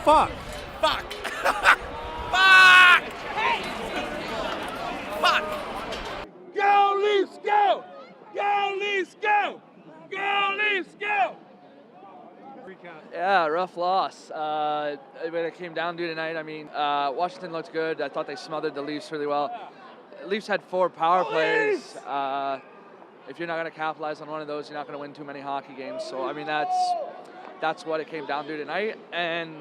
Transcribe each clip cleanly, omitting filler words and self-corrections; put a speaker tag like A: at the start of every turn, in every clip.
A: Fuck.
B: Fuck. Fuck. Fuck. Go Leafs, go! Go Leafs, go! Go Leafs, go!
C: Yeah, rough loss. When it came down to tonight, I mean, Washington looked good. I thought they smothered the Leafs really well. Leafs had 4 power plays. If you're not going to capitalize on one of those, you're not going to win too many hockey games. So, I mean, that's what it came down to tonight. And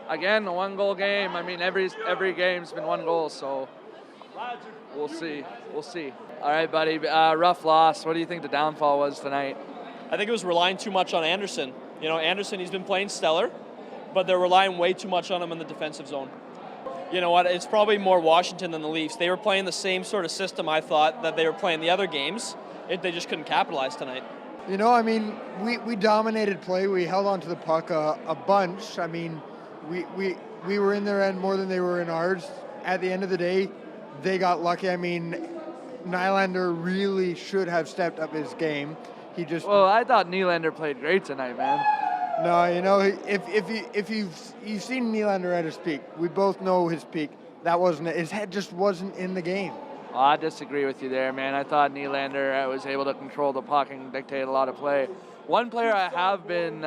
C: again, a 1-goal game. I mean, every game's been 1 goal. So we'll see. We'll see. All right, buddy. Rough loss. What do you think the downfall was tonight?
D: I think it was relying too much on Anderson. You know, Anderson, he's been playing stellar, but they're relying way too much on him in the defensive zone. You know what? It's probably more Washington than the Leafs. They were playing the same sort of system, I thought, that they were playing the other games. They just couldn't capitalize tonight.
E: You know, I mean, we dominated play. We held on to the puck a bunch. I mean, we were in their end more than they were in ours. At the end of the day, they got lucky. I mean, Nylander really should have stepped up his game. He just.
C: Well, I thought Nylander played great tonight, man.
E: No, you know, if you've seen Nylander at his peak, we both know his peak. That wasn't it. His head just wasn't in the game.
C: Well, I disagree with you there, man. I thought Nylander was able to control the puck and dictate a lot of play. One player I have been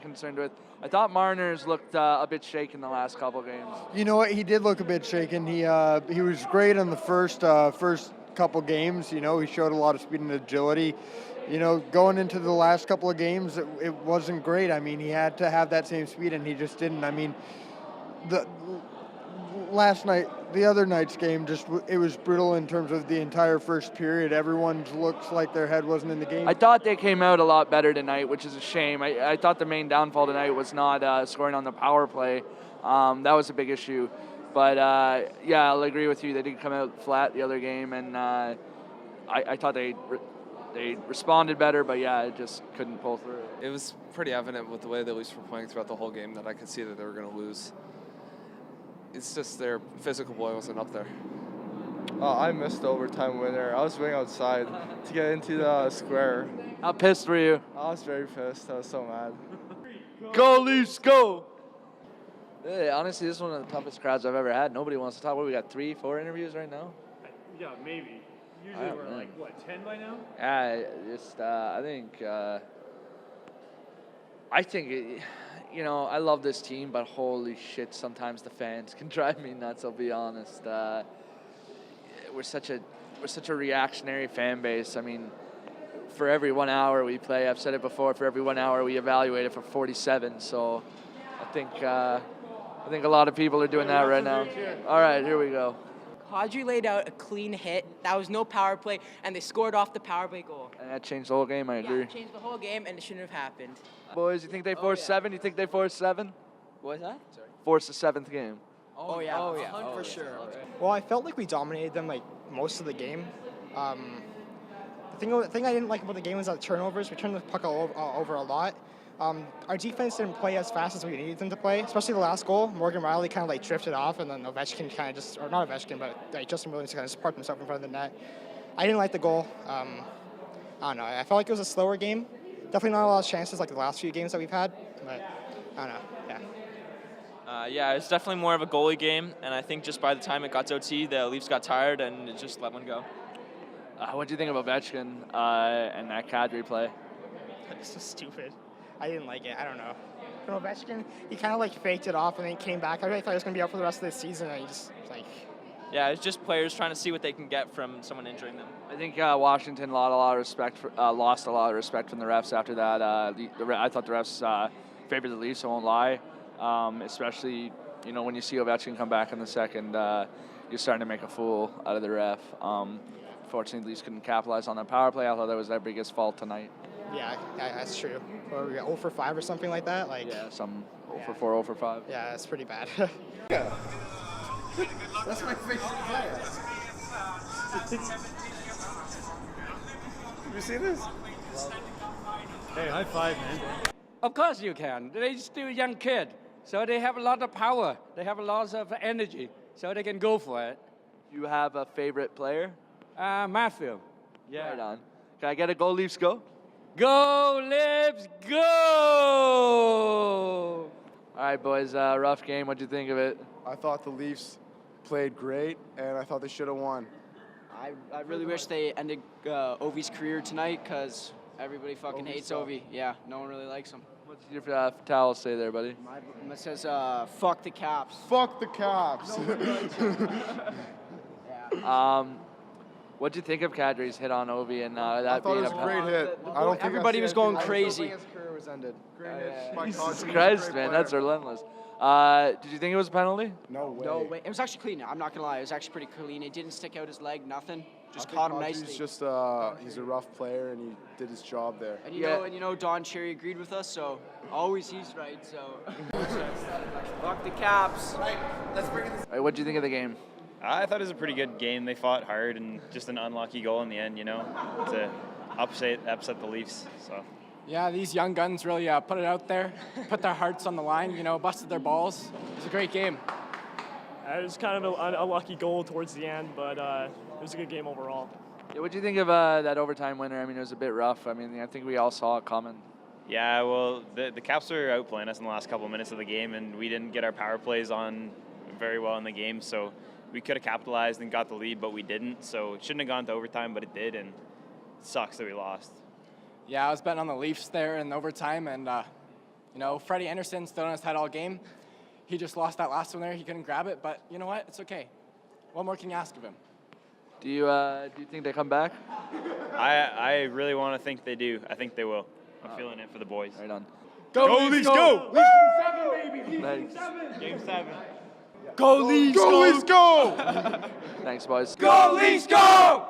C: concerned with. I thought Marner's looked a bit shaken the last couple games.
E: You know what? He did look a bit shaken. He was great on the first couple games. You know, he showed a lot of speed and agility. You know, going into the last couple of games, it wasn't great. I mean, he had to have that same speed, and he just didn't. I mean, the other night's game, it was brutal in terms of the entire first period. Everyone looks like their head wasn't in the game.
C: I thought they came out a lot better tonight, which is a shame. I thought the main downfall tonight was not scoring on the power play. That was a big issue. But, yeah, I'll agree with you. They did come out flat the other game, and I thought they responded better, but, yeah, it just couldn't pull through.
F: It was pretty evident with the way the Leafs were playing throughout the whole game that I could see that they were going to lose. It's just their physical play wasn't up there.
G: I missed the overtime winner. I was waiting outside to get into the square.
C: How pissed were you?
G: I was very pissed. I was so mad.
C: Go Leafs, go! Hey, honestly, this is one of the toughest crowds I've ever had. Nobody wants to talk. What, we got 3-4 interviews right now?
A: Yeah, maybe. Usually we're like, what, 10 by now?
C: I think, you know, I love this team, but holy shit, sometimes the fans can drive me nuts, I'll be honest. We're such a reactionary fan base. I mean, for every 1 hour we play, I've said it before, for every 1 hour we evaluate it for 47. So I think a lot of people are doing that right now. All right, here we go.
H: Kadri laid out a clean hit. That was no power play, and they scored off the power play goal.
C: And that changed the whole game, I agree.
H: Yeah, it changed the whole game, and it shouldn't have happened.
C: Boys, you think they forced 7? You think they forced 7?
H: What was that? Sorry.
C: Forced the 7th game.
H: Oh yeah, for sure.
I: Well, I felt like we dominated them like most of the game. The thing I didn't like about the game was that turnovers. We turned the puck over a lot. Our defense didn't play as fast as we needed them to play, especially the last goal. Morgan Rielly kind of like drifted off, and then Ovechkin kind of just, or not Ovechkin, but like Justin Williams kind of just parked himself in front of the net. I didn't like the goal. I don't know. I felt like it was a slower game. Definitely not a lot of chances like the last few games that we've had, but I don't know. Yeah.
D: Yeah, it's definitely more of a goalie game, and I think just by the time it got to OT, the Leafs got tired and it just let one go.
C: What do you think of Ovechkin and that Kadri play?
I: It's so stupid. I didn't like it. I don't know. From Ovechkin, he kind of like faked it off and then came back. I really thought he was going to be out for the rest of the season, and he just like.
D: Yeah, it's just players trying to see what they can get from someone injuring them.
C: I think Washington lost a lot of respect from the refs after that. I thought the refs favored the Leafs, I won't lie. Especially, you know, when you see Ovechkin come back in the second, you're starting to make a fool out of the ref. Fortunately, the Leafs couldn't capitalize on that power play. I thought that was their biggest fault tonight.
I: Yeah, that's true. Or we got 0 for 5 or something like that. Like.
C: Yeah, some 0 for 4, 0 for 5.
I: Yeah, that's pretty bad.
A: Yeah. That's my favorite player. You see this? Hey, high five, man.
J: Of course you can. They're still a young kid, so they have a lot of power. They have a lot of energy, so they can go for it.
C: Do you have a favorite player?
J: Matthew.
C: Yeah. Right on. Can I get a Go Leafs go?
J: Go Leafs, go!
C: All right, boys. Rough game. What'd you think of it?
K: I thought the Leafs played great, and I thought they should have won.
L: I really wish they ended Ovi's career tonight because everybody fucking hates Ovi. Yeah, no one really likes him.
C: What's your towel say there, buddy?
L: It says, fuck the Caps.
K: Fuck the Caps.
C: What'd you think of Kadri's hit on Ovi and that
K: I thought
C: being
K: it was a great hit. I don't think
L: Everybody was going crazy.
K: His career was ended. Great
C: Jesus
K: hit.
C: Christ, man, that's relentless. Did you think it was a penalty?
K: No way.
L: No way. It was actually clean. I'm not gonna lie. It was actually pretty clean. It didn't stick out his leg. Nothing. Just caught him nicely.
K: He's just he's a rough player and he did his job there.
L: And you know, Don Cherry agreed with us, so always he's right. So fuck the Caps.
C: All right, what'd you think of the game?
M: I thought it was a pretty good game. They fought hard and just an unlucky goal in the end, to upset the Leafs. So.
I: Yeah, these young guns really put it out there, put their hearts on the line, busted their balls. It was a great game.
N: It was kind of an unlucky goal towards the end, but it was a good game overall.
C: Yeah, what'd you think of that overtime winner? I mean, it was a bit rough. I mean, I think we all saw it coming.
M: Yeah, well, the Caps were outplaying us in the last couple of minutes of the game, and we didn't get our power plays on very well in the game, so we could have capitalized and got the lead, but we didn't. So it shouldn't have gone to overtime, but it did, and it sucks that we lost.
I: Yeah, I was betting on the Leafs there in overtime, and Freddie Anderson stood on his head all game. He just lost that last one there. He couldn't grab it, but you know what? It's okay. What more can you ask of him?
C: Do you think they come back?
M: I really want to think they do. I think they will. I'm feeling it for the boys.
C: Right on.
B: Go Leafs, go!
C: Nice.
M: Game 7.
B: Go Leafs, go!
C: Thanks, boys.
B: Go Leafs, go!